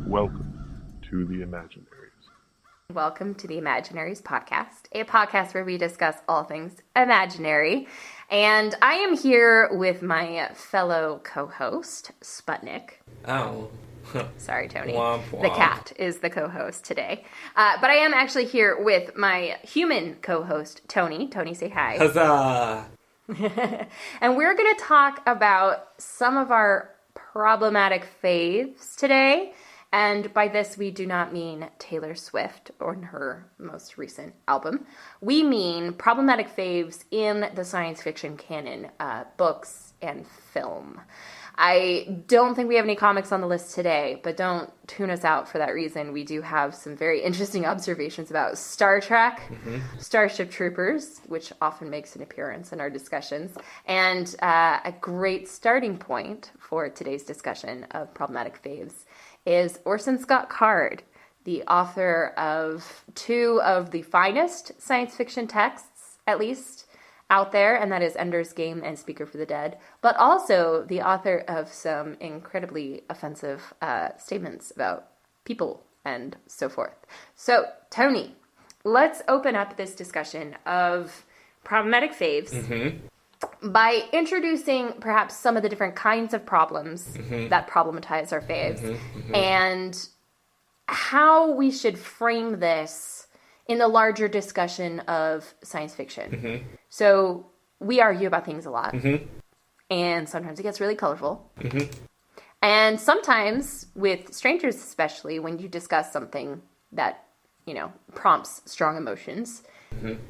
Welcome to the Imaginaries. Welcome to the Imaginaries podcast, a podcast where we discuss all things imaginary. And I am here with my fellow co-host, Sputnik. Oh. Sorry, Tony. Womp womp. The cat is the co-host today. But I am actually here with my human co-host, Tony. Tony, say hi. Huzzah! And we're going to talk about some of our problematic faves today. And by this, we do not mean Taylor Swift or her most recent album. We mean problematic faves in the science fiction canon, books and film. I don't think we have any comics on the list today, but don't tune us out for that reason. We do have some very interesting observations about Star Trek, Starship Troopers, which often makes an appearance in our discussions, and a great starting point for today's discussion of problematic faves is Orson Scott Card, the author of two of the finest science fiction texts, at least, out there, and that is Ender's Game and Speaker for the Dead, but also the author of some incredibly offensive statements about people and so forth. So, Tony, let's open up this discussion of problematic faves by introducing perhaps some of the different kinds of problems that problematize our faves and how we should frame this in the larger discussion of science fiction. So we argue about things a lot, and sometimes it gets really colorful. And sometimes, with strangers especially, when you discuss something that, you know, prompts strong emotions,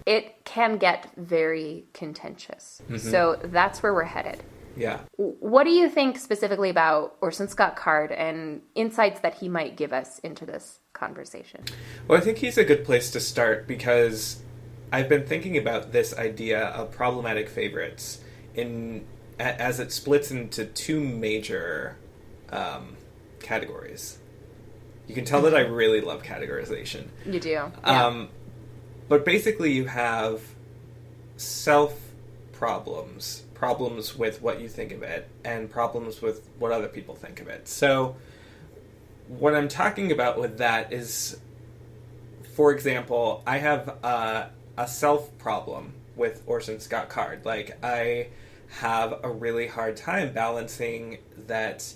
it can get very contentious. So that's where we're headed. Yeah. What do you think specifically about Orson Scott Card and insights that he might give us into this conversation? Well, I think he's a good place to start because I've been thinking about this idea of problematic favorites as it splits into two major categories. You can tell that I really love categorization. You do. Yeah. But basically you have self-problems, problems with what you think of it, and problems with what other people think of it. So what I'm talking about with that is, for example, I have a self-problem with Orson Scott Card. Like, I have a really hard time balancing that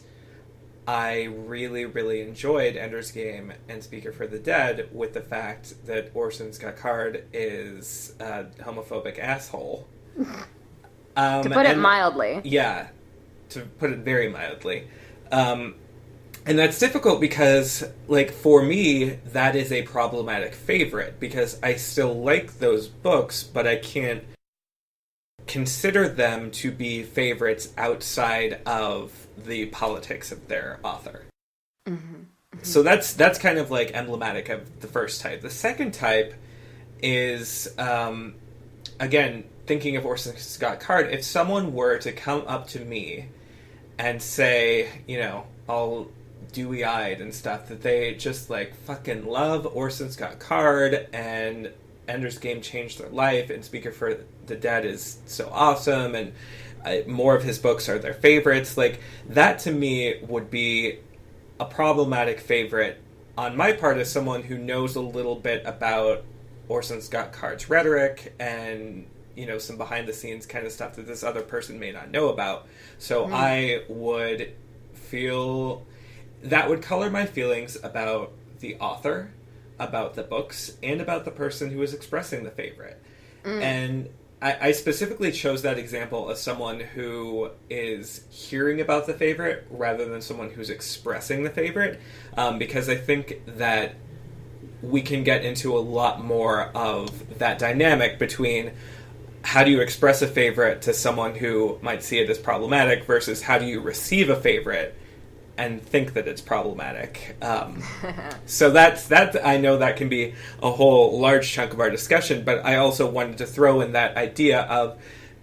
I really, really enjoyed Ender's Game and Speaker for the Dead with the fact that Orson Scott Card is a homophobic asshole. To put it mildly. Yeah, to put it very mildly. And that's difficult because, like, for me, that is a problematic favorite because I still like those books, but I can't consider them to be favorites outside of the politics of their author. So that's kind of like emblematic of the first type. The second type is, again, thinking of Orson Scott Card, if someone were to come up to me and say, you know, all dewy-eyed and stuff, that they just, like, fucking love Orson Scott Card and Ender's Game changed their life and Speaker for the Dead is so awesome and more of his books are their favorites, like, that to me would be a problematic favorite on my part as someone who knows a little bit about Orson Scott Card's rhetoric and, you know, some behind-the-scenes kind of stuff that this other person may not know about. So I would feel... that would color my feelings about the author, about the books, and about the person who is expressing the favorite. And I specifically chose that example as someone who is hearing about the favorite rather than someone who's expressing the favorite, because I think that we can get into a lot more of that dynamic between how do you express a favorite to someone who might see it as problematic versus how do you receive a favorite and think that it's problematic. So that I know that can be a whole large chunk of our discussion, but I also wanted to throw in that idea of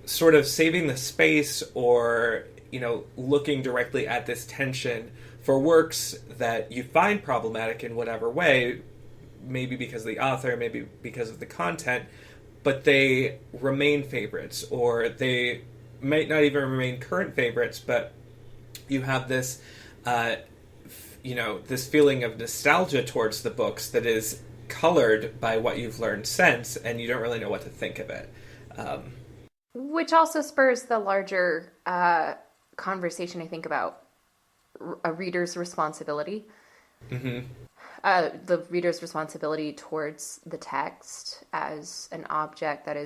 sort of saving the space or, you know, looking directly at this tension for works that you find problematic in whatever way, maybe because of the author, maybe because of the content, but they remain favorites, or they might not even remain current favorites, but you have this this feeling of nostalgia towards the books that is colored by what you've learned since, and you don't really know what to think of it. Which also spurs the larger conversation, I think, about a reader's responsibility. Mm-hmm. The reader's responsibility towards the text as an object that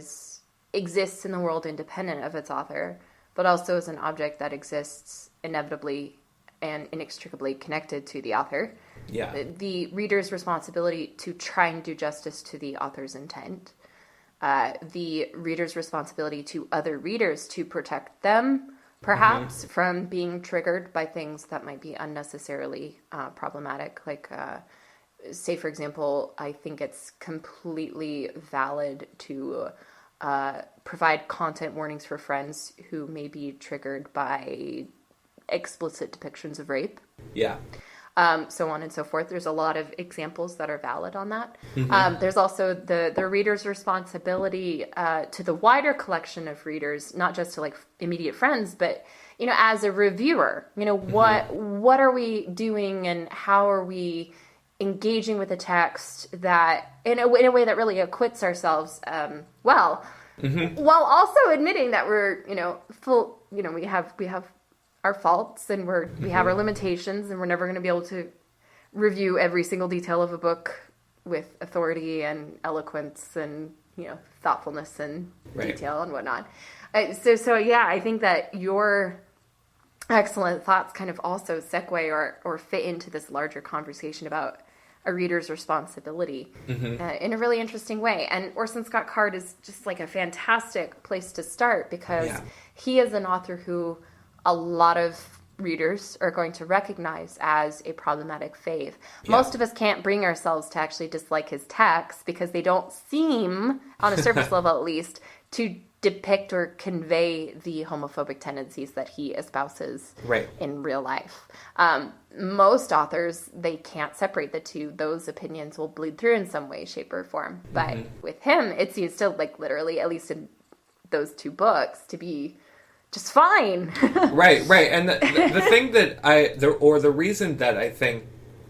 exists in the world independent of its author, but also as an object that exists inevitably and inextricably connected to the author. Yeah. The reader's responsibility to try and do justice to the author's intent. The reader's responsibility to other readers to protect them, perhaps, from being triggered by things that might be unnecessarily problematic. Like, say, for example, I think it's completely valid to provide content warnings for friends who may be triggered by explicit depictions of rape. Yeah. So on and so forth. There's a lot of examples that are valid on that. There's also the reader's responsibility to the wider collection of readers, not just to like immediate friends, but as a reviewer, what are we doing and how are we engaging with a text that in a way that really acquits ourselves well, while also admitting that we're full. We have our faults and we have our limitations, and we're never going to be able to review every single detail of a book with authority and eloquence and thoughtfulness and detail and whatnot. So yeah, I think that your excellent thoughts kind of also segue or fit into this larger conversation about a reader's responsibility in a really interesting way. And Orson Scott Card is just like a fantastic place to start because he is an author who a lot of readers are going to recognize as a problematic fave. Most of us can't bring ourselves to actually dislike his texts because they don't seem, on a surface level at least, to depict or convey the homophobic tendencies that he espouses in real life. Most authors, they can't separate the two. Those opinions will bleed through in some way, shape, or form. But with him, it seems to, like, literally, at least in those two books, to be just fine. Right. And the thing that the reason that I think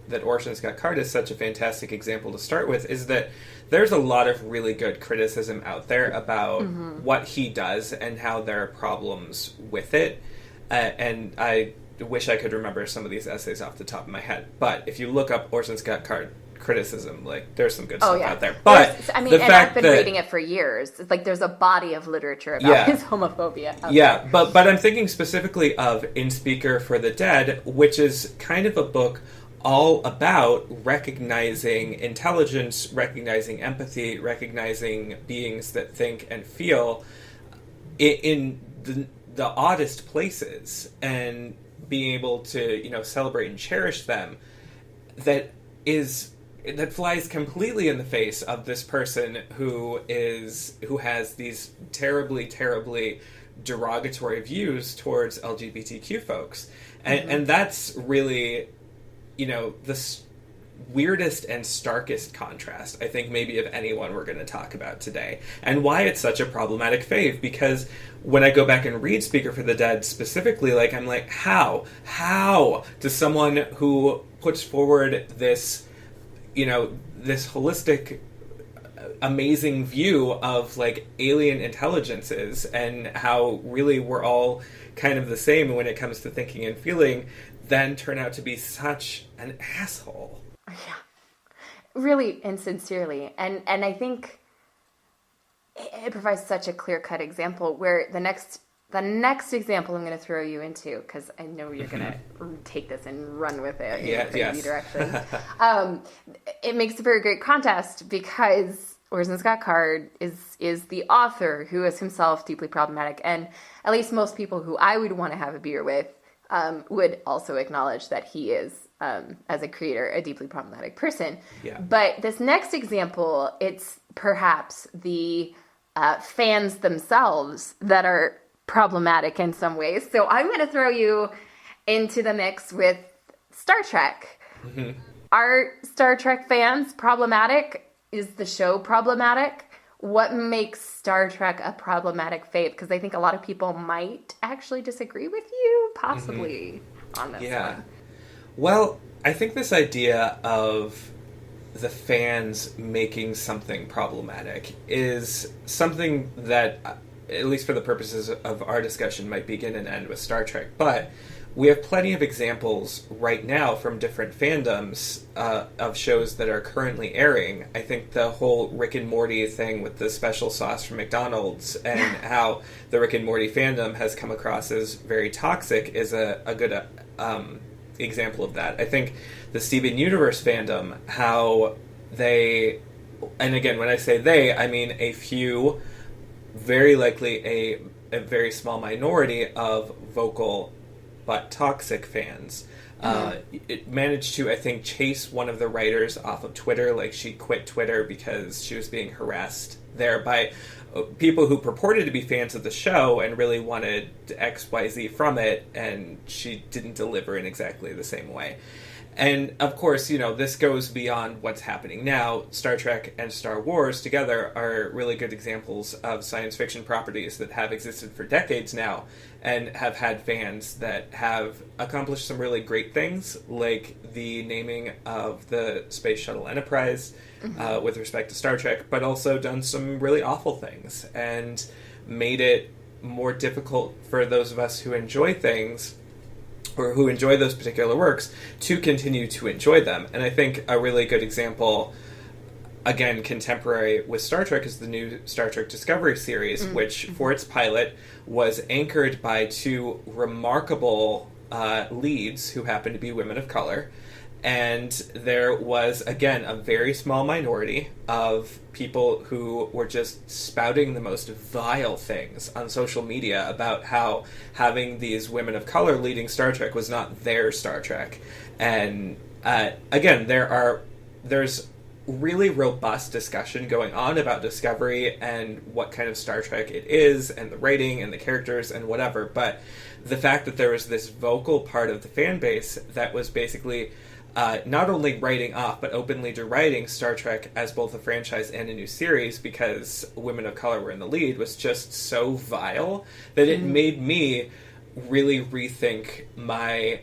that Orson Scott Card is such a fantastic example to start with is that there's a lot of really good criticism out there about what he does and how there are problems with it. And I wish I could remember some of these essays off the top of my head. But if you look up Orson Scott Card criticism, like, there's some good stuff out there. But I've been reading it for years. It's like there's a body of literature about his homophobia out there. But I'm thinking specifically of In Speaker for the Dead, which is kind of a book all about recognizing intelligence, recognizing empathy, recognizing beings that think and feel in the oddest places, and being able to celebrate and cherish them. That flies completely in the face of this person who has these terribly, terribly derogatory views towards LGBTQ folks, and that's really the weirdest and starkest contrast, I think, maybe of anyone we're going to talk about today, and why it's such a problematic fave. Because when I go back and read Speaker for the Dead specifically, like, I'm like, how does someone who puts forward this this holistic, amazing view of, like, alien intelligences and how really we're all kind of the same when it comes to thinking and feeling, then turn out to be such an asshole? Yeah, really and sincerely. And I think it provides such a clear-cut example where the next example I'm going to throw you into, because I know you're going to take this and run with it in crazy directions. It makes a very great contrast because Orson Scott Card is the author who is himself deeply problematic, and at least most people who I would want to have a beer with would also acknowledge that he is, as a creator, a deeply problematic person. Yeah. But this next example, it's perhaps the fans themselves that are problematic in some ways. So I'm going to throw you into the mix with Star Trek. Are Star Trek fans problematic? Is the show problematic? What makes Star Trek a problematic fave? Because I think a lot of people might actually disagree with you, possibly, on this one. Well, I think this idea of the fans making something problematic is something that, at least for the purposes of our discussion, might begin and end with Star Trek. But we have plenty of examples right now from different fandoms of shows that are currently airing. I think the whole Rick and Morty thing with the special sauce from McDonald's and how the Rick and Morty fandom has come across as very toxic is a good example of that. I think the Steven Universe fandom, how they, and again, when I say they, I mean a few, very likely a very small minority of vocal but toxic fans. It managed to, I think, chase one of the writers off of Twitter. Like, she quit Twitter because she was being harassed there by people who purported to be fans of the show and really wanted XYZ from it, and she didn't deliver in exactly the same way. And, of course, you know, this goes beyond what's happening now. Star Trek and Star Wars together are really good examples of science fiction properties that have existed for decades now and have had fans that have accomplished some really great things, like the naming of the Space Shuttle Enterprise with respect to Star Trek, but also done some really awful things and made it more difficult for those of us who enjoy things or who enjoy those particular works to continue to enjoy them. And I think a really good example, again, contemporary with Star Trek, is the new Star Trek Discovery series, which, for its pilot, was anchored by two remarkable leads who happened to be women of color. And there was, again, a very small minority of people who were just spouting the most vile things on social media about how having these women of color leading Star Trek was not their Star Trek. And again, there's really robust discussion going on about Discovery and what kind of Star Trek it is, and the writing and the characters and whatever. But the fact that there was this vocal part of the fan base that was basically not only writing off, but openly deriding Star Trek as both a franchise and a new series because women of color were in the lead was just so vile that it made me really rethink my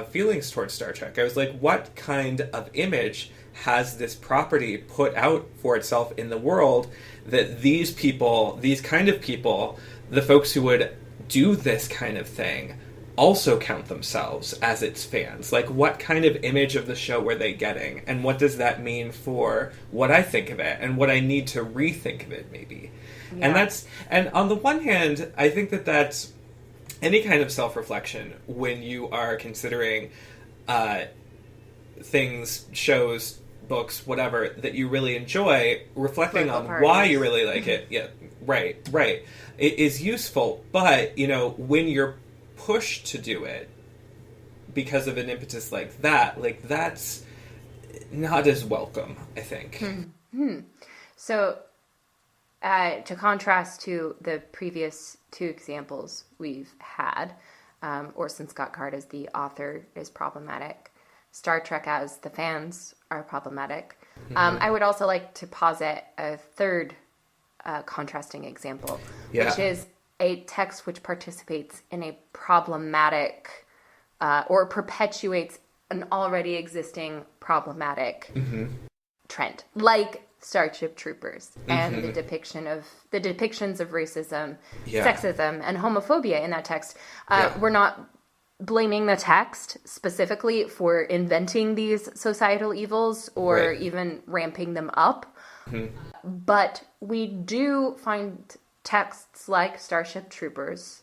feelings towards Star Trek. I was like, what kind of image has this property put out for itself in the world that these people, these kind of people, the folks who would do this kind of thing, also count themselves as its fans? Like, what kind of image of the show were they getting? And what does that mean for what I think of it and what I need to rethink of it, maybe? Yeah. And on the one hand, I think that that's any kind of self-reflection when you are considering things, shows, books, whatever, that you really enjoy, reflecting on why you really like it. Yeah, right. It is useful, but, you know, when you're pushed to do it because of an impetus like that, like, that's not as welcome, I think. So, to contrast to the previous two examples we've had, Orson Scott Card as the author is problematic. Star Trek as the fans are problematic. I would also like to posit a third contrasting example, which is a text which participates in a problematic or perpetuates an already existing problematic trend, like Starship Troopers and the depictions of racism, sexism, and homophobia in that text. We're not blaming the text specifically for inventing these societal evils or even ramping them up, but we do find texts like Starship Troopers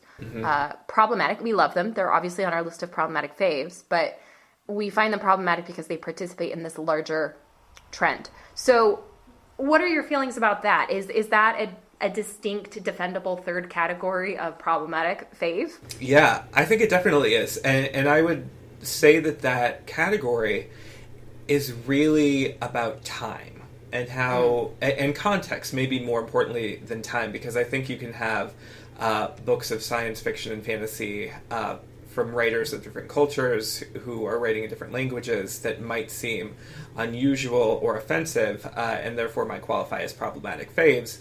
problematic. We love them. They're obviously on our list of problematic faves, but we find them problematic because they participate in this larger trend. So what are your feelings about that? Is that a distinct, defendable third category of problematic fave? Yeah, I think it definitely is. And I would say that category is really about time. And how, and context, maybe more importantly than time, because I think you can have books of science fiction and fantasy from writers of different cultures who are writing in different languages that might seem unusual or offensive, and therefore might qualify as problematic faves,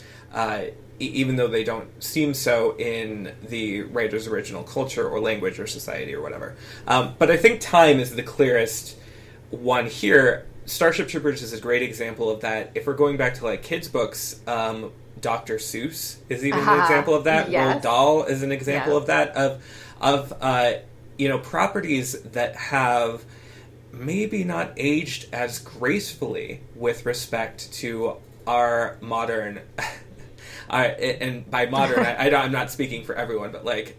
even though they don't seem so in the writer's original culture or language or society or whatever. But I think time is the clearest one here. Starship Troopers is a great example of that. If we're going back to like kids' books, Dr. Seuss is even an example of that. Yes. Roald Dahl is an example of that. Of properties that have maybe not aged as gracefully with respect to our modern. And by modern, I'm not speaking for everyone, but like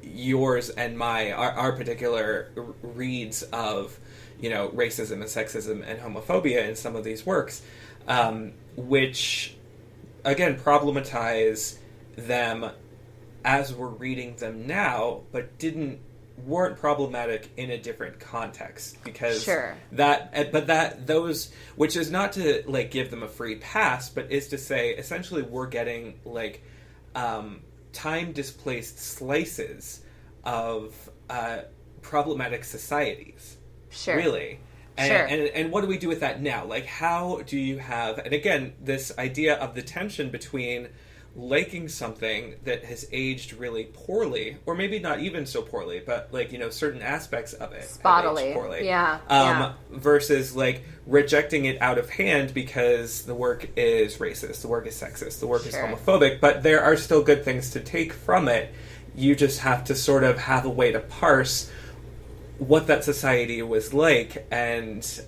yours and our particular reads of, racism and sexism and homophobia in some of these works, which, again, problematize them as we're reading them now, but weren't problematic in a different context, because those, which is not to like give them a free pass, but is to say essentially we're getting like time displaced slices of problematic societies. Sure. Really. And what do we do with that now? Like, how do you have, and again, this idea of the tension between liking something that has aged really poorly, or maybe not even so poorly, but like, certain aspects of it have aged poorly. Versus like rejecting it out of hand because the work is racist, the work is sexist, the work is homophobic, but there are still good things to take from it. You just have to sort of have a way to parse what that society was like, and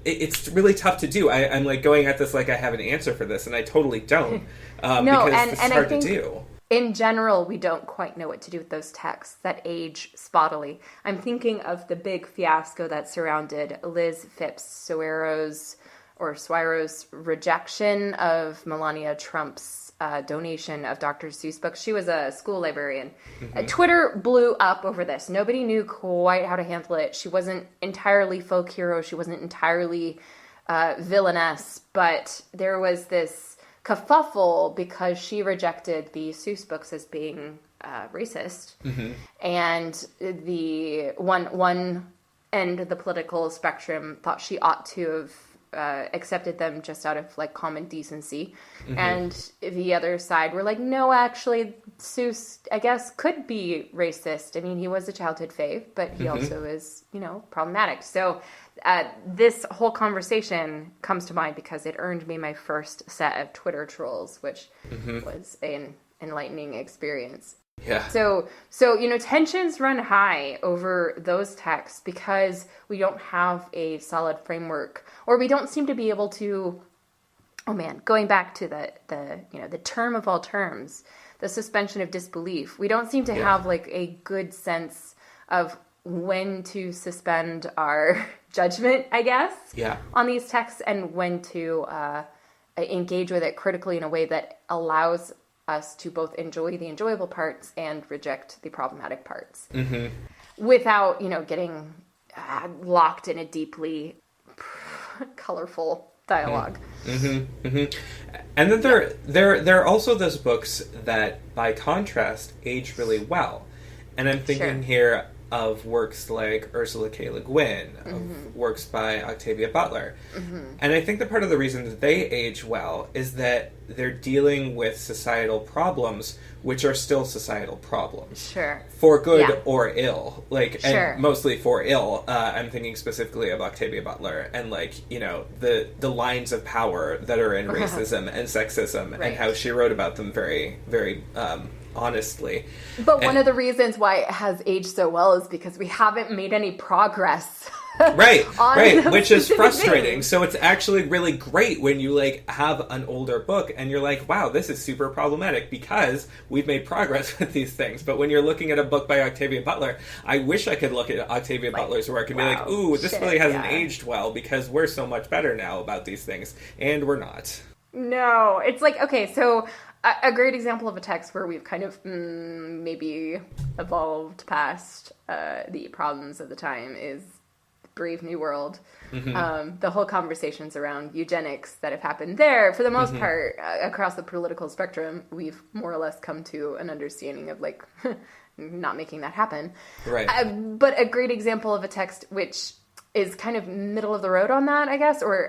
it's really tough to do. I'm like going at this like I have an answer for this, and I totally don't. Because this is hard to do. In general, we don't quite know what to do with those texts that age spottily. I'm thinking of the big fiasco that surrounded Liz Phipps Swiro's rejection of Melania Trump's donation of Dr. Seuss books. She was a school librarian. Twitter blew up over this. Nobody knew quite how to handle it. She wasn't entirely folk hero. She wasn't entirely villainess. But there was this kerfuffle because she rejected the Seuss books as being racist. And the one end of the political spectrum thought she ought to have accepted them just out of like common decency, and the other side were like, no, actually Seuss, I guess, could be racist. I mean, he was a childhood fave, but he also is, problematic. So this whole conversation comes to mind because it earned me my first set of Twitter trolls, which was an enlightening experience. Yeah. So tensions run high over those texts because we don't have a solid framework, or we don't seem to be able to. Oh man, going back to the term of all terms, the suspension of disbelief. We don't seem to have like a good sense of when to suspend our judgment, I guess, on these texts, and when to engage with it critically in a way that allows us to both enjoy the enjoyable parts and reject the problematic parts without, getting locked in a deeply colorful dialogue. And then there are also those books that, by contrast, age really well. And I'm thinking here of works like Ursula K. Le Guin, of works by Octavia Butler. And I think that part of the reason that they age well is that they're dealing with societal problems, which are still societal problems. For good or ill. And mostly for ill. I'm thinking specifically of Octavia Butler and, the lines of power that are in racism and sexism and how she wrote about them very, very honestly. But one of the reasons why it has aged so well is because we haven't made any progress. Right, which is frustrating. Things. So it's actually really great when you have an older book and you're like, wow, this is super problematic because we've made progress with these things. But when you're looking at a book by Octavia Butler, I wish I could look at Octavia Butler's work and be like, ooh, this really hasn't aged well because we're so much better now about these things. And we're not. No, it's okay, so a great example of a text where we've kind of maybe evolved past the problems of the time is Brave New World. The whole conversations around eugenics that have happened there, for the most part, across the political spectrum, we've more or less come to an understanding of not making that happen. Right. But a great example of a text which is kind of middle of the road on that, I guess, or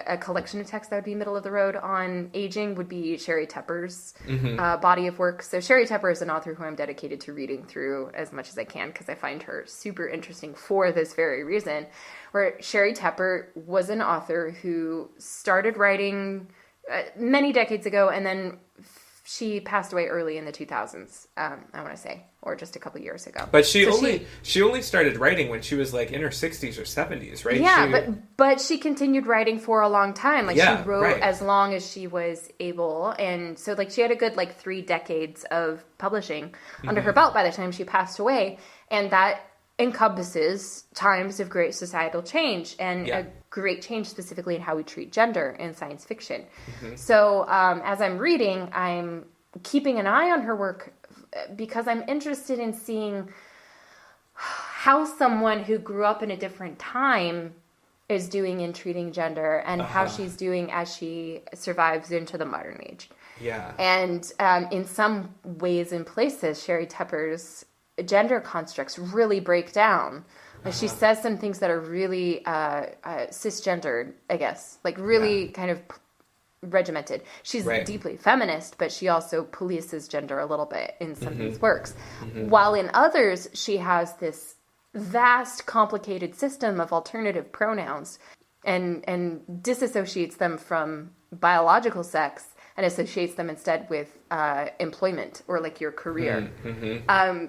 a collection of texts that would be middle of the road on aging would be Sheri Tepper's body of work. So Sheri Tepper is an author who I'm dedicated to reading through as much as I can because I find her super interesting for this very reason, where Sheri Tepper was an author who started writing many decades ago, and then she passed away early in the 2000s, I want to say, or just a couple years ago. But she only started writing when she was like in her 60s or 70s, right? Yeah, but she continued writing for a long time. Like she wrote as long as she was able, and so like she had a good like 3 decades of publishing under her belt by the time she passed away, and that encompasses times of great societal change and a great change specifically in how we treat gender in science fiction. So as I'm reading, I'm keeping an eye on her work because I'm interested in seeing how someone who grew up in a different time is doing in treating gender and how she's doing as she survives into the modern age. Yeah. And in some ways and places, Sheri Tepper's gender constructs really break down. Like she says some things that are really cisgendered, I guess, like really kind of regimented. She's deeply feminist, but she also polices gender a little bit in some of these works. While in others, she has this vast, complicated system of alternative pronouns and disassociates them from biological sex and associates them instead with employment or like your career.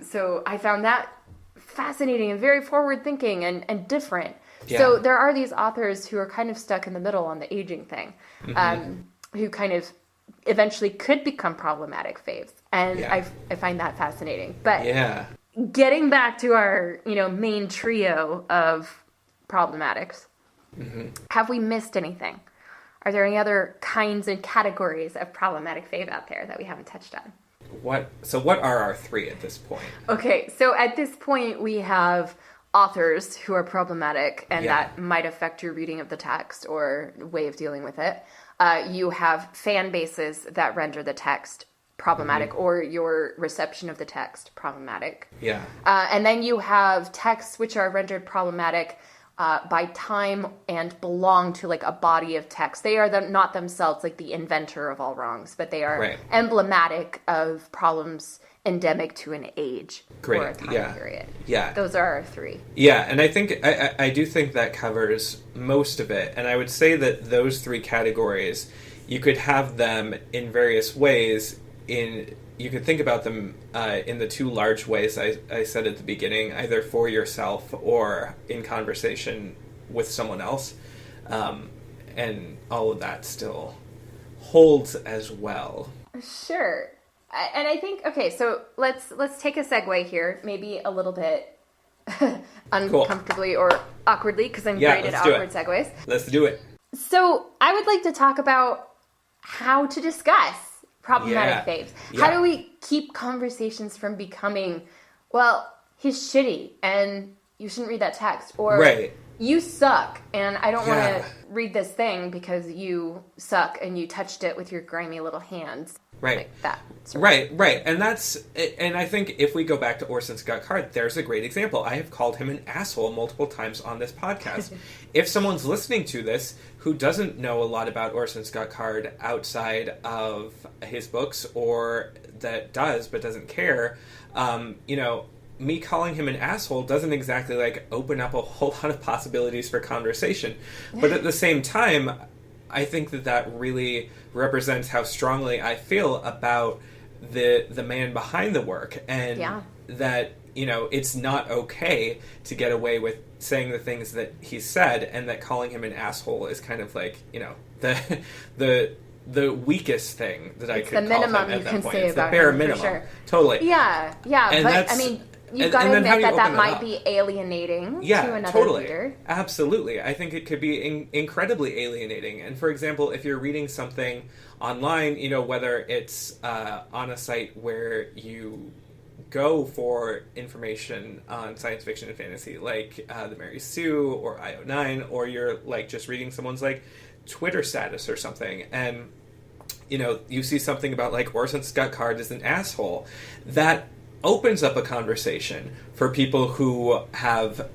So I found that fascinating and very forward thinking and different. Yeah. So there are these authors who are kind of stuck in the middle on the aging thing, who kind of eventually could become problematic faves. And I find that fascinating. But getting back to our main trio of problematics, have we missed anything? Are there any other kinds and categories of problematic fave out there that we haven't touched on? So what are our 3 at this point? Okay, so at this point we have authors who are problematic and that might affect your reading of the text or way of dealing with it. You have fan bases that render the text problematic or your reception of the text problematic. Yeah. And then you have texts which are rendered problematic by time and belong to like a body of text. They are not themselves like the inventor of all wrongs, but they are emblematic of problems endemic to an age or a time period. Yeah. Those are our 3. Yeah, and I think I do think that covers most of it. And I would say that those 3 categories, you could have them in various ways. You could think about them in the 2 large ways I said at the beginning, either for yourself or in conversation with someone else. And all of that still holds as well. Sure. And I think, okay, so let's take a segue here, maybe a little bit uncomfortably or awkwardly, because I'm great at awkward segues. Let's do it. So I would like to talk about how to discuss problematic faves. How do we keep conversations from becoming, well, he's shitty and you shouldn't read that text, or you suck and I don't want to read this thing because you suck and you touched it with your grimy little hands. Like that. Right. And I think if we go back to Orson Scott Card, there's a great example. I have called him an asshole multiple times on this podcast. If someone's listening to this who doesn't know a lot about Orson Scott Card outside of his books, or that does but doesn't care, me calling him an asshole doesn't exactly like open up a whole lot of possibilities for conversation. But at the same time, I think that really represents how strongly I feel about the man behind the work, and that it's not okay to get away with saying the things that he said, and that calling him an asshole is kind of like the weakest thing that I could call him at that point. It's the minimum you can say about him. It's the bare minimum. Sure. Totally. Yeah. And but I mean, you've got to admit that might be alienating to another reader. Absolutely. I think it could be incredibly alienating. And for example, if you're reading something online, whether it's on a site where you go for information on science fiction and fantasy, like the Mary Sue or IO9, or you're like just reading someone's like Twitter status or something, and you see something about like Orson Scott Card is an asshole, that opens up a conversation for people who have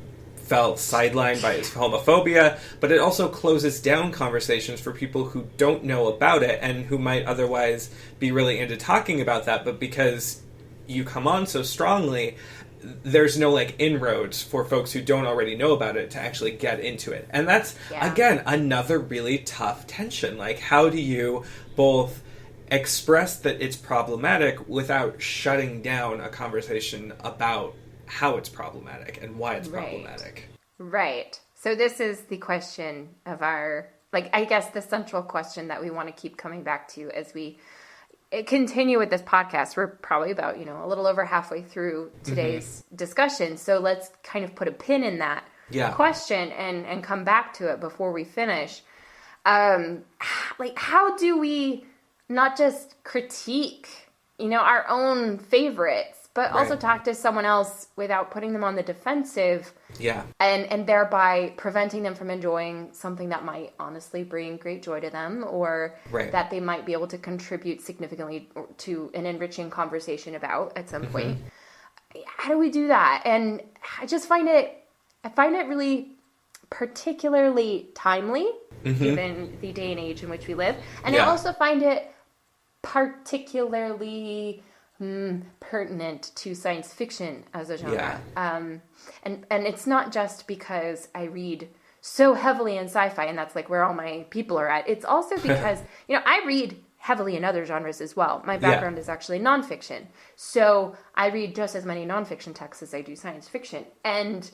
felt sidelined by his homophobia, but it also closes down conversations for people who don't know about it and who might otherwise be really into talking about that, but because you come on so strongly, there's no like inroads for folks who don't already know about it to actually get into it. And that's, again, another really tough tension. Like, how do you both express that it's problematic without shutting down a conversation about how it's problematic and why it's problematic? Right. So this is the question of our, like, I guess the central question that we want to keep coming back to as we continue with this podcast. We're probably about, a little over halfway through today's discussion. So let's kind of put a pin in that question and come back to it before we finish. Like, how do we not just critique, our own favorites, but also talk to someone else without putting them on the defensive? Yeah. And thereby preventing them from enjoying something that might honestly bring great joy to them, or that they might be able to contribute significantly to an enriching conversation about at some point. How do we do that? And I just find it really particularly timely given the day and age in which we live. And I also find it particularly pertinent to science fiction as a genre. And it's not just because I read so heavily in sci-fi and that's like where all my people are at. It's also because, I read heavily in other genres as well. My background is actually nonfiction. So I read just as many nonfiction texts as I do science fiction. And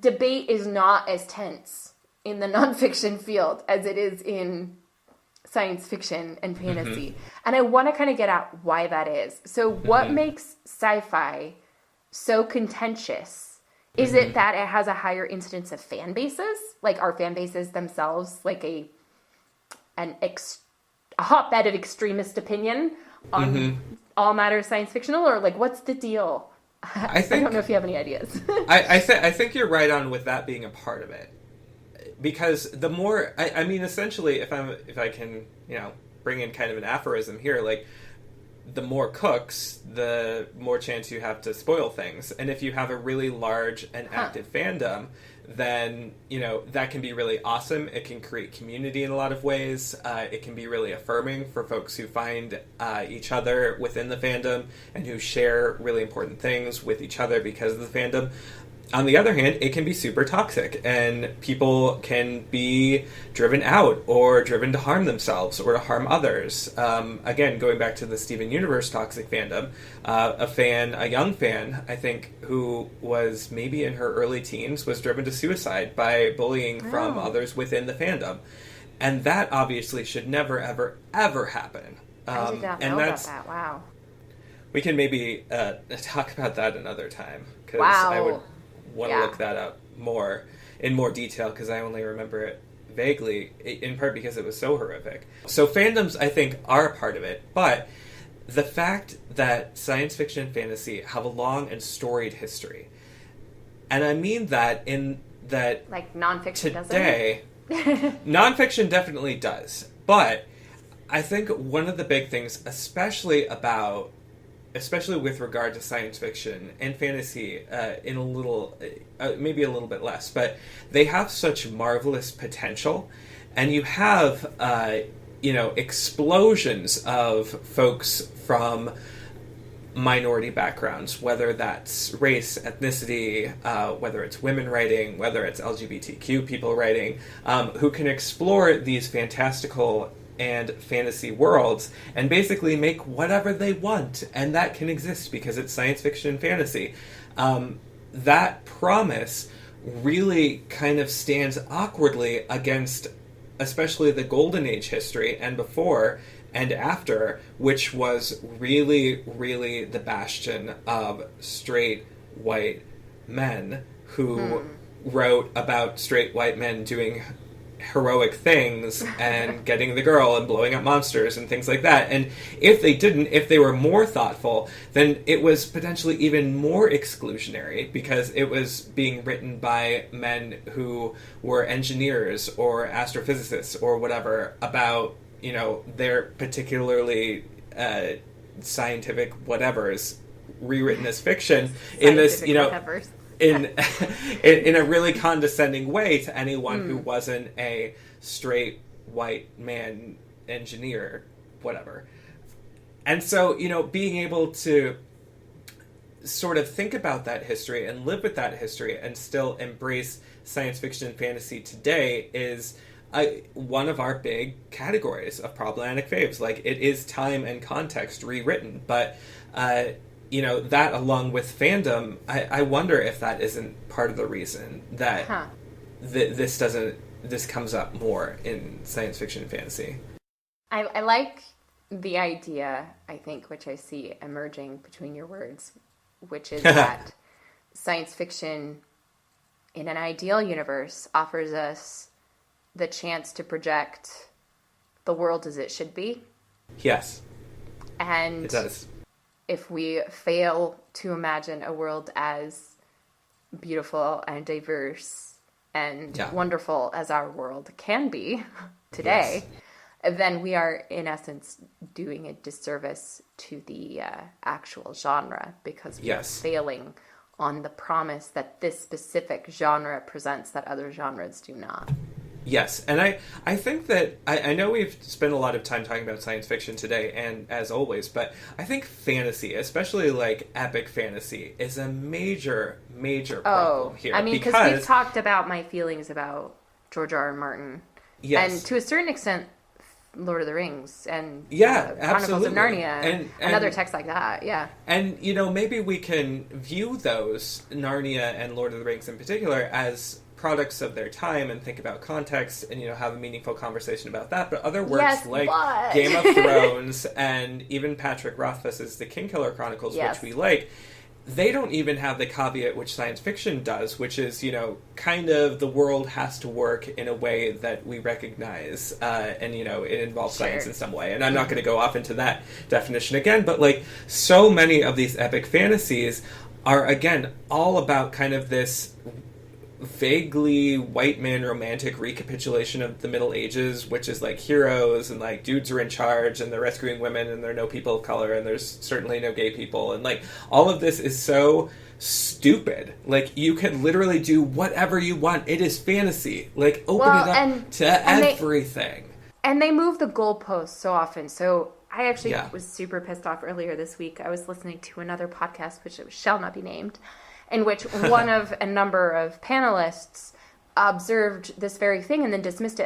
debate is not as tense in the nonfiction field as it is in science fiction and fantasy. And I want to kind of get at why that is. So what makes sci-fi so contentious? Is it that it has a higher incidence of fan bases? Like, are fan bases themselves like a hotbed of extremist opinion on all matters science fictional? Or like, what's the deal? I don't know if you have any ideas. I think you're right on with that being a part of it. Because the more, I mean, essentially, if I can, bring in kind of an aphorism here, like, the more cooks, the more chance you have to spoil things. And if you have a really large and active fandom, then, that can be really awesome. It can create community in a lot of ways. It can be really affirming for folks who find each other within the fandom and who share really important things with each other because of the fandom. On the other hand, it can be super toxic, and people can be driven out or driven to harm themselves or to harm others. Again, going back to the Steven Universe toxic fandom, a young fan, I think, who was maybe in her early teens, was driven to suicide by bullying from others within the fandom. And that obviously should never, ever, ever happen. I did not know about that. Wow. We can maybe talk about that another time, because I would want to look that up in more detail, because I only remember it vaguely, in part because it was so horrific. So fandoms, I think, are a part of it, but the fact that science fiction and fantasy have a long and storied history, and I mean that in that, like, nonfiction today, nonfiction definitely does, but I think one of the big things, especially with regard to science fiction and fantasy, in a little, maybe a little bit less, but they have such marvelous potential, and you have, explosions of folks from minority backgrounds, whether that's race, ethnicity, whether it's women writing, whether it's LGBTQ people writing, who can explore these fantastical and fantasy worlds and basically make whatever they want, and that can exist because it's science fiction and fantasy. That promise really kind of stands awkwardly against especially the Golden Age history and before and after, which was really, really the bastion of straight white men who wrote about straight white men doing heroic things and getting the girl and blowing up monsters and things like that. And if they were more thoughtful, then it was potentially even more exclusionary, because it was being written by men who were engineers or astrophysicists or whatever about, their particularly scientific whatevers rewritten as fiction in this, whatevers. in in a really condescending way to anyone who wasn't a straight white man engineer, whatever. And so, you know, being able to sort of think about that history and live with that history and still embrace science fiction and fantasy today is one of our big categories of problematic faves. Like, it is time and context rewritten, but you know, that along with fandom, I wonder if that isn't part of the reason that this comes up more in science fiction and fantasy. I like the idea, I think, which I see emerging between your words, which is that science fiction in an ideal universe offers us the chance to project the world as it should be. Yes. And it does. If we fail to imagine a world as beautiful and diverse and wonderful as our world can be today, then we are, in essence, doing a disservice to the actual genre, because we are failing on the promise that this specific genre presents that other genres do not. Yes, and I think that, I know we've spent a lot of time talking about science fiction today, and as always, but I think fantasy, especially like epic fantasy, is a major problem here. I mean, because we've talked about my feelings about George R. R. Martin. Yes. And to a certain extent, Lord of the Rings and Chronicles of Narnia and other texts like that, And, you know, maybe we can view those, Narnia and Lord of the Rings in particular, as products of their time and think about context and, you know, have a meaningful conversation about that. But other works Game of Thrones and even Patrick Rothfuss's The Kingkiller Chronicles, which we like, they don't even have the caveat which science fiction does, which is, you know, kind of the world has to work in a way that we recognize, and, you know, it involves science in some way. And I'm not going to go off into that definition again, but, like, so many of these epic fantasies are, again, all about kind of this vaguely white man romantic recapitulation of the Middle Ages, which is like heroes and like dudes are in charge and they're rescuing women and there are no people of color and there's certainly no gay people, and like all of this is so stupid. Like, you can literally do whatever you want. It is fantasy. Like, open it up to everything. And they move the goalposts so often. So I actually was super pissed off earlier this week. I was listening to another podcast, which shall not be named, in which one of a number of panelists observed this very thing and then dismissed it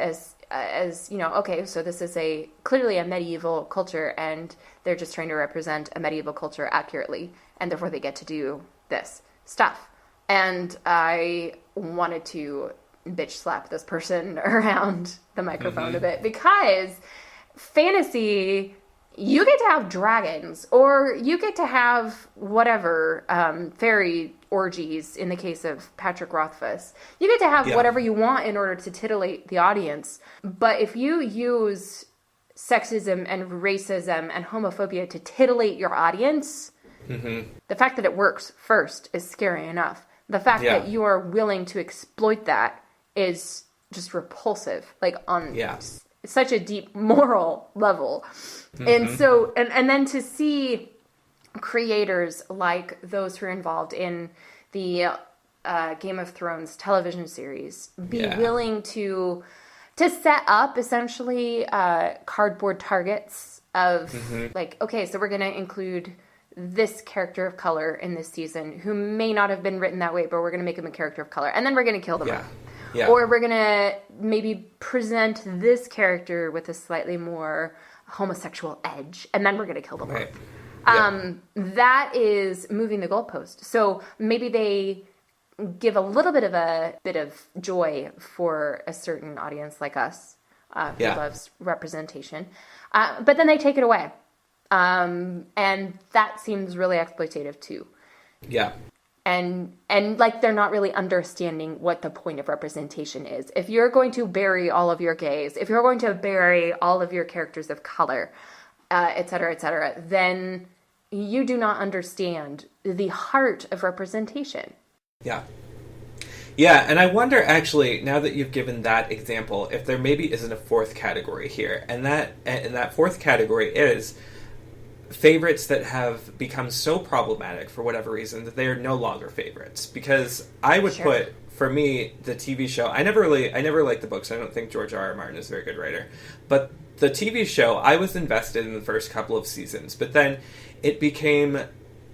as, you know, okay, so this is clearly a medieval culture and they're just trying to represent a medieval culture accurately, and therefore they get to do this stuff. And I wanted to bitch slap this person around the microphone a bit, because fantasy, you get to have dragons, or you get to have whatever, fairy orgies in the case of Patrick Rothfuss. You get to have whatever you want in order to titillate the audience. But if you use sexism and racism and homophobia to titillate your audience, the fact that it works first is scary enough. The fact that you are willing to exploit that is just repulsive, like on such a deep moral level. And so, and then to see creators like those who are involved in the Game of Thrones television series be willing to set up essentially cardboard targets of like, okay, so we're going to include this character of color in this season who may not have been written that way, but we're going to make him a character of color, and then we're going to kill them off. Or we're going to maybe present this character with a slightly more homosexual edge, and then we're going to kill them off. That is moving the goalpost. So maybe they give a little bit of joy for a certain audience like us who loves representation, but then they take it away. And that seems really exploitative too. And like, they're not really understanding what the point of representation is. If you're going to bury all of your gays, if you're going to bury all of your characters of color, et cetera, then you do not understand the heart of representation. Yeah, and I wonder, actually, now that you've given that example, if there maybe isn't a fourth category here. And that fourth category is favorites that have become so problematic for whatever reason that they are no longer favorites. Because I would put, for me, the TV show, I never liked the books. I don't think George R. R. Martin is a very good writer. But the TV show, I was invested in the first couple of seasons. But then it became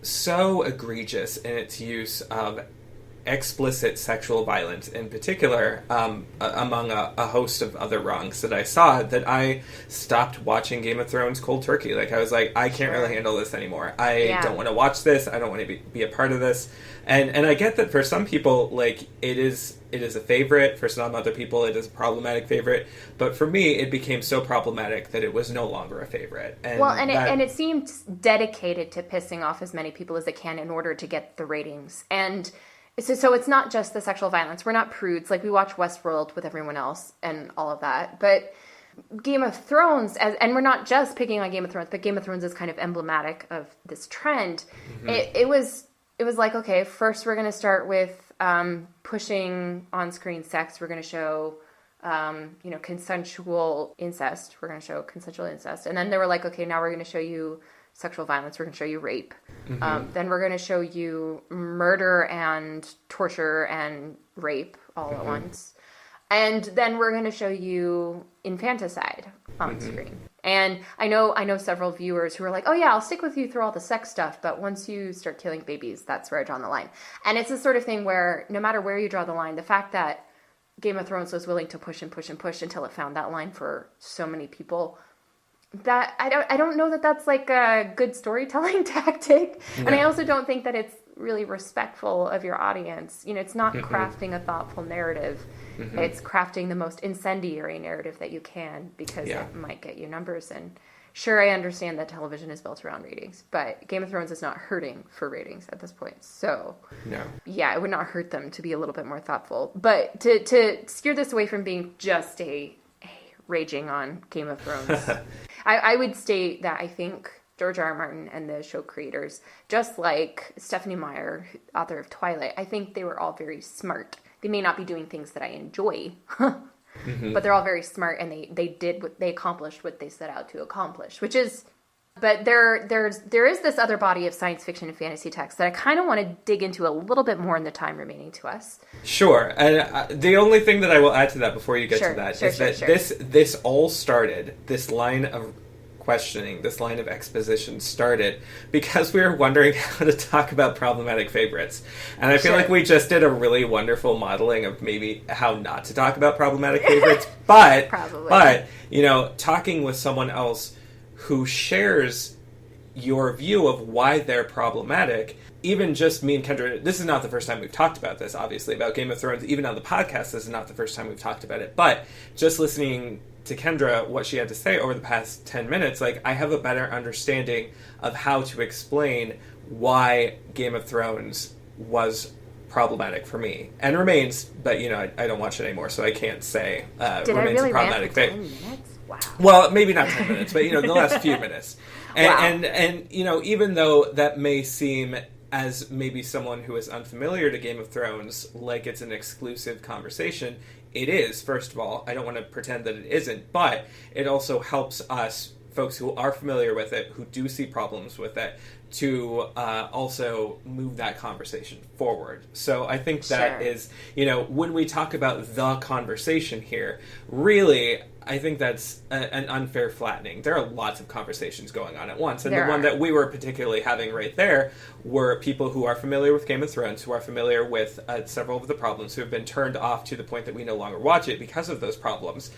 so egregious in its use of explicit sexual violence, in particular, among a host of other wrongs that I saw, that I stopped watching Game of Thrones cold turkey. Like, I was like, I can't really handle this anymore. I don't want to watch this. I don't want to be a part of this. And I get that for some people, like, it is a favorite. For some other people, it is a problematic favorite. But for me, it became so problematic that it was no longer a favorite. And it seemed dedicated to pissing off as many people as it can in order to get the ratings. And so it's not just the sexual violence. We're not prudes. Like, we watch Westworld with everyone else and all of that. But Game of Thrones, and we're not just picking on Game of Thrones, but Game of Thrones is kind of emblematic of this trend. Mm-hmm. It was like, okay, first we're going to start with pushing on-screen sex. We're going to show, consensual incest. We're going to show consensual incest. And then they were like, okay, now we're going to show you sexual violence. We're going to show you rape. Mm-hmm. Then we're going to show you murder and torture and rape all at once. And then we're going to show you infanticide on screen. And I know several viewers who are like, oh yeah, I'll stick with you through all the sex stuff, but once you start killing babies, that's where I draw the line. And it's the sort of thing where no matter where you draw the line, the fact that Game of Thrones was willing to push and push and push until it found that line for so many people, that I don't know that that's like a good storytelling tactic. No. And I also don't think that it's really respectful of your audience. It's not crafting a thoughtful narrative. It's crafting the most incendiary narrative that you can, because it might get you numbers. And sure, I understand that television is built around ratings, but Game of Thrones is not hurting for ratings at this point. So no. Yeah, it would not hurt them to be a little bit more thoughtful. But to steer this away from being just a raging on Game of Thrones, I would state that I think George R. R. Martin and the show creators, just like Stephanie Meyer, author of Twilight, I think they were all very smart. They may not be doing things that I enjoy, but they're all very smart, and they accomplished what they set out to accomplish, which is, but there is this other body of science fiction and fantasy text that I kind of want to dig into a little bit more in the time remaining to us. Sure. And the only thing that I will add to that before you get to that is that this all started, this line of questioning, this line of exposition started because we were wondering how to talk about problematic favorites. And I feel like we just did a really wonderful modeling of maybe how not to talk about problematic favorites. But, talking with someone else who shares your view of why they're problematic, even just me and Kendra, this is not the first time we've talked about this, obviously, about Game of Thrones. Even on the podcast, this is not the first time we've talked about it. But just listening to Kendra, what she had to say over the past 10 minutes, like, I have a better understanding of how to explain why Game of Thrones was problematic for me. And remains, but, I don't watch it anymore, so I can't say remains a problematic thing. Wow. Well, maybe not 10 minutes, but, the last few minutes. And even though that may seem, as maybe someone who is unfamiliar to Game of Thrones, like it's an exclusive conversation, it is, first of all. I don't want to pretend that it isn't, but it also helps us, folks who are familiar with it, who do see problems with it, to also move that conversation forward. So I think that is, when we talk about the conversation here, really, I think that's an unfair flattening. There are lots of conversations going on at once. And the one that we were particularly having right there were people who are familiar with Game of Thrones, who are familiar with several of the problems, who have been turned off to the point that we no longer watch it because of those problems,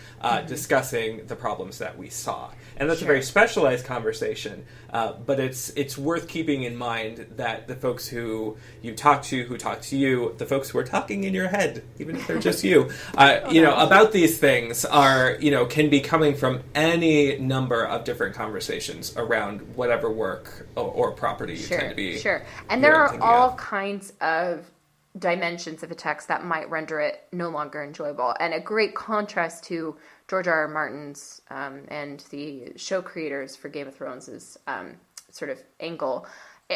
discussing the problems that we saw. And that's a very specialized conversation, but it's worth keeping in mind that the folks who you talk to, who talk to you, the folks who are talking in your head, even if they're just you, about these things are, can be coming from any number of different conversations around whatever work or property you tend to be. Sure. And there are all kinds of dimensions of a text that might render it no longer enjoyable. And a great contrast to George R. R. Martin's and the show creators for Game of Thrones' sort of angle.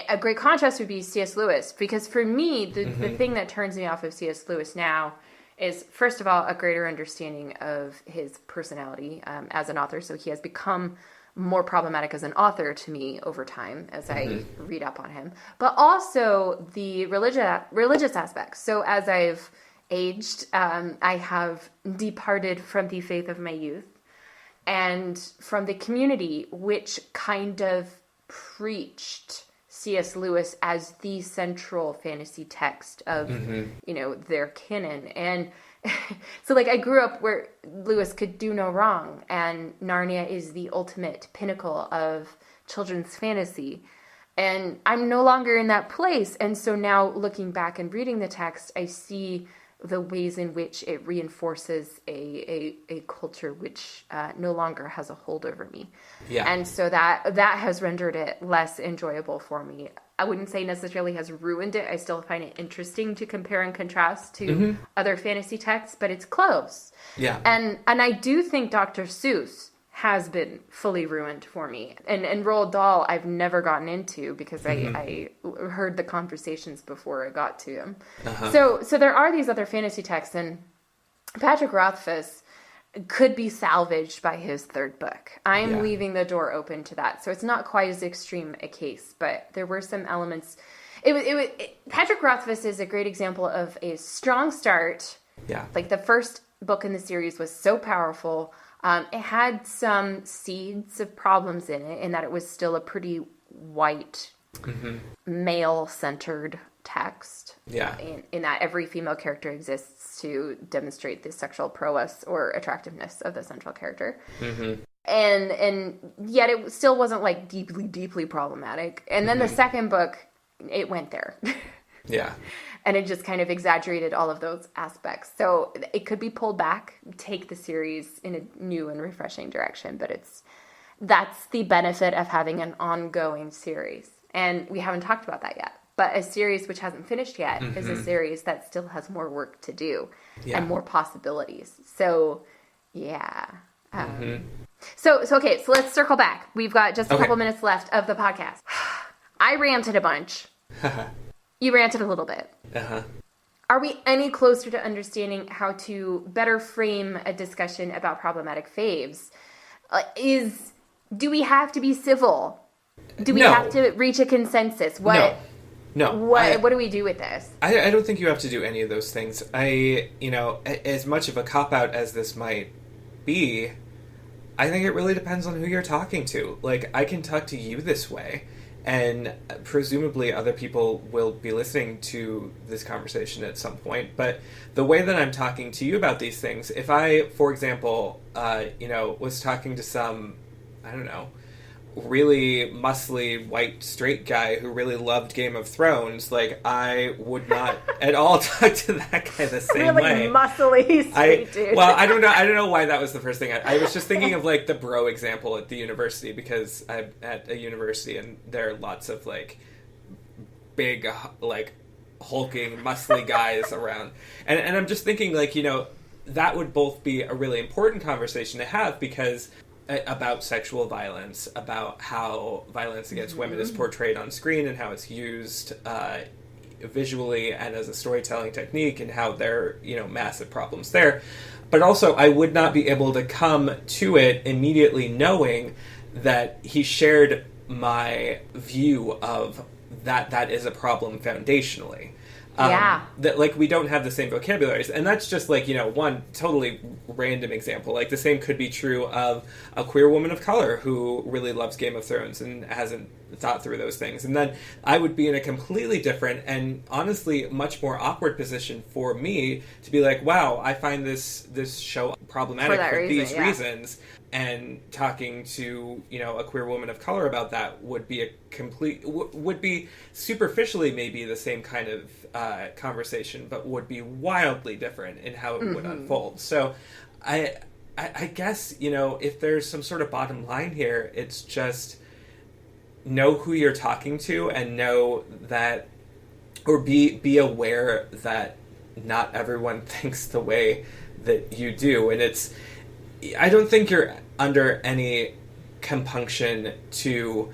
A great contrast would be C.S. Lewis, because for me, the thing that turns me off of C.S. Lewis now is, first of all, a greater understanding of his personality as an author. So he has become more problematic as an author to me over time as I read up on him, but also the religious aspects. So as I've aged, I have departed from the faith of my youth and from the community, which kind of preached C.S. Lewis as the central fantasy text of, their canon. And so, I grew up where Lewis could do no wrong, and Narnia is the ultimate pinnacle of children's fantasy. And I'm no longer in that place. And so now, looking back and reading the text, I see the ways in which it reinforces a culture which no longer has a hold over me. Yeah. And so that has rendered it less enjoyable for me. I wouldn't say necessarily has ruined it. I still find it interesting to compare and contrast to other fantasy texts, but it's close. Yeah. And I do think Dr. Seuss has been fully ruined for me. And Roald Dahl I've never gotten into because I heard the conversations before I got to him. So there are these other fantasy texts, and Patrick Rothfuss could be salvaged by his third book. I'm leaving the door open to that. So it's not quite as extreme a case, but there were some elements. Patrick Rothfuss is a great example of a strong start. Yeah. The first book in the series was so powerful. It had some seeds of problems in it, in that it was still a pretty white, male-centered text. Yeah. In that every female character exists to demonstrate the sexual prowess or attractiveness of the central character. And yet it still wasn't deeply, deeply problematic. And then the second book, it went there. Yeah. And it just kind of exaggerated all of those aspects. So it could be pulled back, take the series in a new and refreshing direction. But that's the benefit of having an ongoing series. And we haven't talked about that yet. But a series which hasn't finished yet is a series that still has more work to do and more possibilities. So, yeah. So let's circle back. We've got just a couple minutes left of the podcast. I ranted a bunch. You ranted a little bit. Are we any closer to understanding how to better frame a discussion about problematic faves? Do we have to be civil? Do we have to reach a consensus? No. What do we do with this? I don't think you have to do any of those things. As much of a cop-out as this might be, I think it really depends on who you're talking to. I can talk to you this way, and presumably other people will be listening to this conversation at some point. But the way that I'm talking to you about these things, if I, for example, was talking to some, I don't know, really muscly white straight guy who really loved Game of Thrones, I would not at all talk to that guy the same way. Really muscly straight dude. Well, I don't know why that was the first thing. I was just thinking of the bro example at the university, because I'm at a university and there are lots of big hulking muscly guys around, and I'm just thinking that would both be a really important conversation to have, because about sexual violence, about how violence against women is portrayed on screen and how it's used visually and as a storytelling technique, and how there are, massive problems there. But also, I would not be able to come to it immediately knowing that he shared my view of that is a problem foundationally. That we don't have the same vocabularies, and that's just one totally random example. The same could be true of a queer woman of color who really loves Game of Thrones and hasn't thought through those things, and then I would be in a completely different and honestly much more awkward position for me to be wow, I find this show problematic for these reasons. And talking to, a queer woman of color about that would be would be superficially maybe the same kind of conversation, but would be wildly different in how it would unfold. So I guess, if there's some sort of bottom line here, it's just know who you're talking to and know that, or be aware that not everyone thinks the way that you do. And I don't think you're under any compunction to,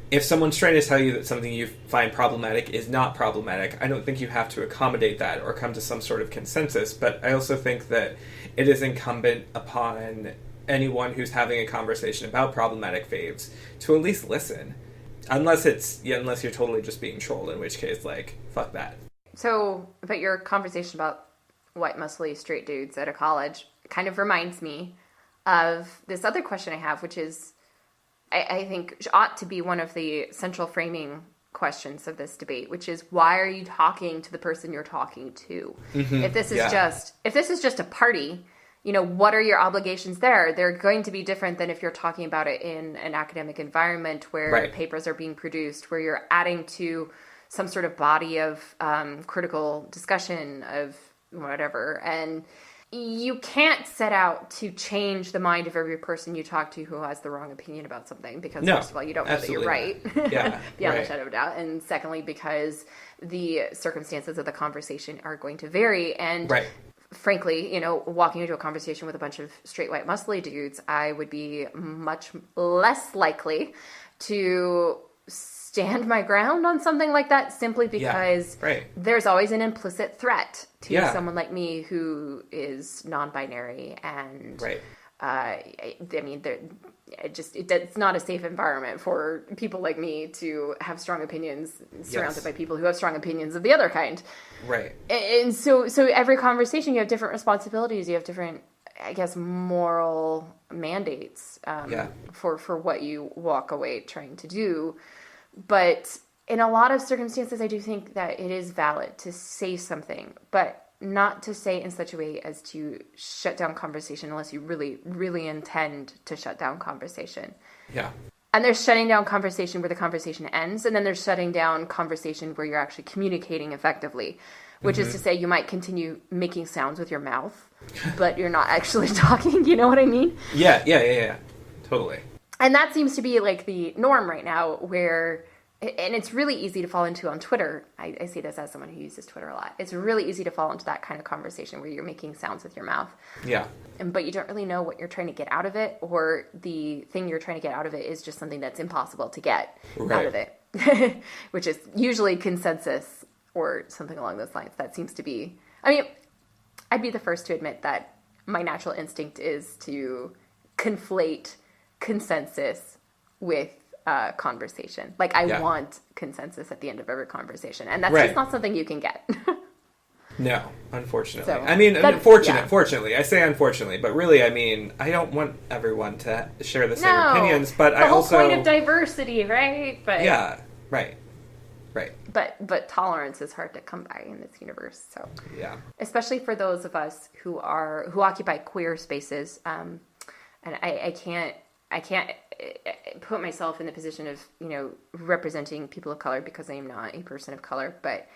if someone's trying to tell you that something you find problematic is not problematic, I don't think you have to accommodate that or come to some sort of consensus. But I also think that it is incumbent upon anyone who's having a conversation about problematic faves to at least listen. Unless you're totally just being trolled, in which case, like, fuck that. So, but your conversation about white, muscly, straight dudes at a college kind of reminds me of this other question I have, which is, I think ought to be one of the central framing questions of this debate, which is, why are you talking to the person you're talking to? Mm-hmm. If this is just a party, you know, what are your obligations there? They're going to be different than if you're talking about it in an academic environment where papers are being produced, where you're adding to some sort of body of critical discussion of whatever. And you can't set out to change the mind of every person you talk to who has the wrong opinion about something, because first of all, you don't know that you're right, beyond a shadow of a doubt. And secondly, because the circumstances of the conversation are going to vary. And frankly, you know, walking into a conversation with a bunch of straight, white, muscly dudes, I would be much less likely to stand my ground on something like that, simply because there's always an implicit threat to someone like me who is non-binary, and I mean, it's not a safe environment for people like me to have strong opinions surrounded by people who have strong opinions of the other kind. Right. And so every conversation, you have different responsibilities, you have different, I guess, moral mandates for what you walk away trying to do. But in a lot of circumstances, I do think that it is valid to say something, but not to say in such a way as to shut down conversation unless you really, really intend to shut down conversation. Yeah. And there's shutting down conversation where the conversation ends, and then there's shutting down conversation where you're actually communicating effectively, which is to say you might continue making sounds with your mouth, but you're not actually talking. You know what I mean? Yeah. Totally. And that seems to be like the norm right now, where, and it's really easy to fall into on Twitter. I see this as someone who uses Twitter a lot. It's really easy to fall into that kind of conversation where you're making sounds with your mouth. Yeah. But you don't really know what you're trying to get out of it, or the thing you're trying to get out of it is just something that's impossible to get out of it, which is usually consensus or something along those lines. That seems to be, I mean, I'd be the first to admit that my natural instinct is to conflate consensus with conversation. Like, I want consensus at the end of every conversation, and that's just not something you can get. No, unfortunately. So, I mean, fortunately. I say unfortunately, but really, I mean, I don't want everyone to share the same opinions, but I also... the whole point of diversity, right? But right. But tolerance is hard to come by in this universe. So especially for those of us who occupy queer spaces, and I can't put myself in the position of, you know, representing people of color, because I am not a person of color. But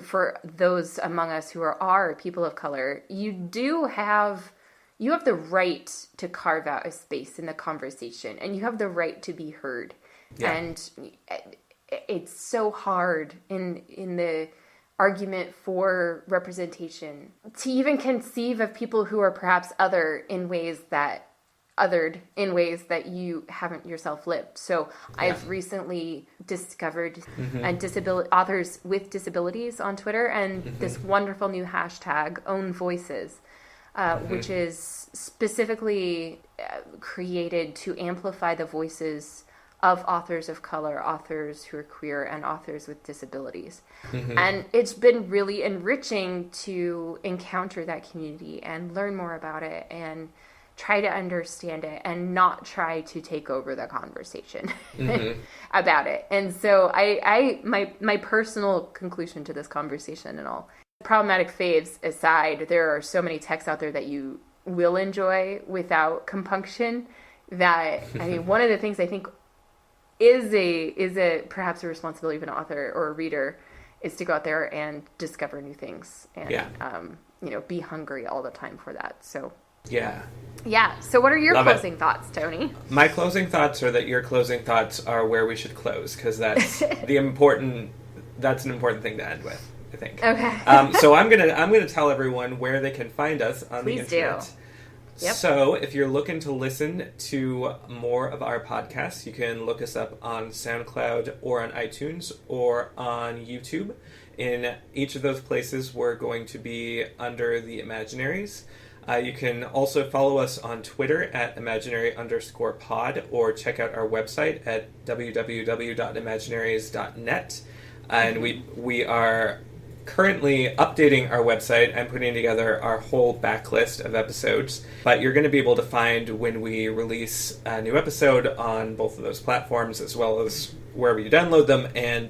for those among us who are people of color, you have the right to carve out a space in the conversation, and you have the right to be heard. Yeah. And it's so hard in the argument for representation to even conceive of people who are perhaps othered in ways that you haven't yourself lived. So I've recently discovered authors with disabilities on Twitter, and this wonderful new hashtag, Own Voices, which is specifically created to amplify the voices of authors of color, authors who are queer, and authors with disabilities. And it's been really enriching to encounter that community and learn more about it and try to understand it and not try to take over the conversation about it. And so my personal conclusion to this conversation and all, problematic faves aside, there are so many texts out there that you will enjoy without compunction that, I mean, one of the things I think is a perhaps a responsibility of an author or a reader is to go out there and discover new things and you know, be hungry all the time for that. So so what are your closing thoughts, Tony? My closing thoughts are that your closing thoughts are where we should close, because that's an important thing to end with, I think. Okay. So I'm gonna tell everyone where they can find us on the internet. Do. Yep. So if you're looking to listen to more of our podcasts, you can look us up on SoundCloud or on iTunes or on YouTube. In each of those places, we're going to be under the Imaginaries. You can also follow us on Twitter at imaginary_pod or check out our website at www.imaginaries.net. And we are currently updating our website and putting together our whole backlist of episodes. But you're going to be able to find when we release a new episode on both of those platforms, as well as wherever you download them, and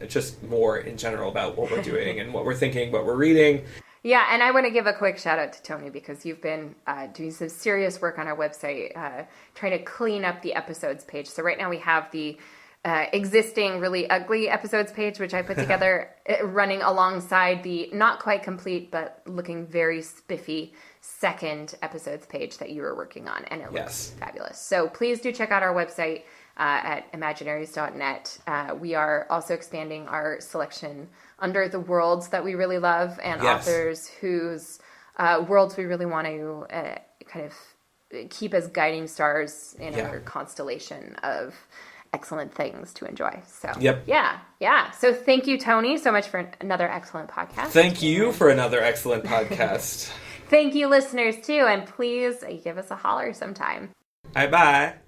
just more in general about what we're doing and what we're thinking, what we're reading. Yeah, and I want to give a quick shout out to Tony, because you've been doing some serious work on our website, trying to clean up the episodes page. So right now we have the existing really ugly episodes page, which I put together, running alongside the not quite complete but looking very spiffy second episodes page that you were working on, and it looks fabulous. So please do check out our website at imaginaries.net. We are also expanding our selection under the worlds that we really love, and authors whose worlds we really want to kind of keep as guiding stars in our constellation of excellent things to enjoy. So yeah. So thank you, Tony, so much for another excellent podcast. Thank you for another excellent podcast. Thank you, listeners, too, and please give us a holler sometime. Bye-bye.